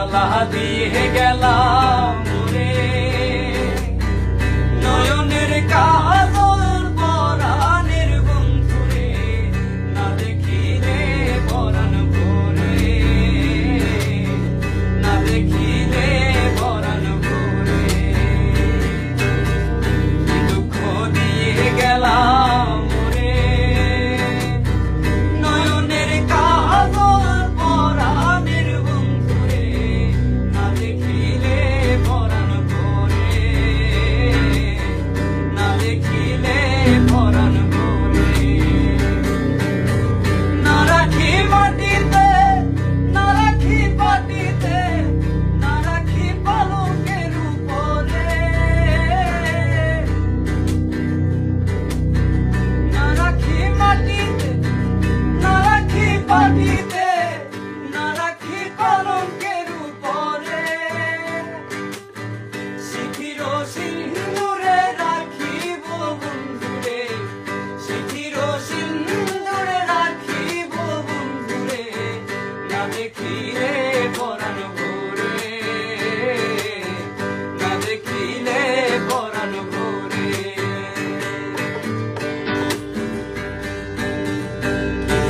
জ্বালা দিয়ে গেলাম রে নয়নের কাজল পরাণের বন্ধুরে না দেখিলে পরাণ ভরে না দেখিলে পরাণ ভরে দুঃখ দিয়ে গেলাম রে নয়নের কাজল পরাণের বন্ধুরে না দেখিলে পরাণ ভরে না দেখিলে পরাণ ভরে না রাখি মাটিতে না রাখি পাটিতে না রাখি পালকের উপরে না রাখি মাটিতে না রাখি পাটিতে না রাখি পালকের উপরে শিথির সিন্দুরে রাখিব বন্ধুরে শিথির সিন্দুরে রাখিব বন্ধুরে না দেখিলে পরাণ ভরে না দেখিলে পরাণ ভরে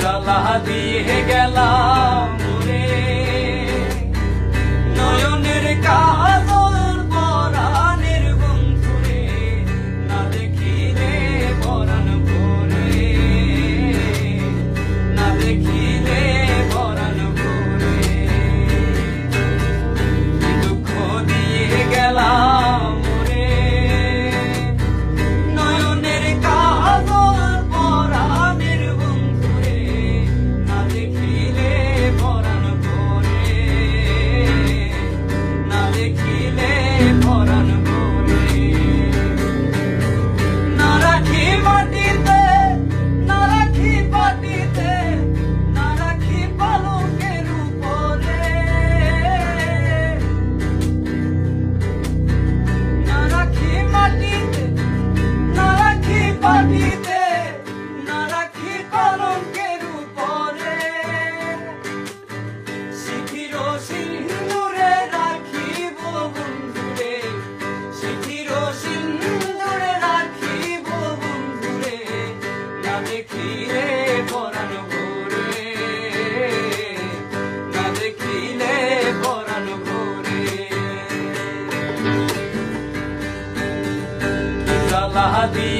জ্বালা দিয়ে গেলাম রে নয়নের কাজল পরাণের বন্ধুরে না দেখিলে পরাণ ভরে না দেখিলে পরাণ ভরে দুঃখ দিয়ে গেলাম রে নয়নের কাজল পরাণের বন্ধুরে না দেখিলে পরাণ ভরে না দেখিলে পরাণ ভরে না রাখি মাটিতে না রাখি পাটিতে না রাখি পালকের উপরে না রাখি মাটিতে না রাখি পাটিতে না রাখি পালকের উপরে শিথির সিন্দুরে রাখিব বন্ধুরে শিথির সিন্দুরে রাখিব বন্ধুরে না দেখিলে পরাণ ভরে না দেখিলে পরাণ ভরে জ্বালা দিয়ে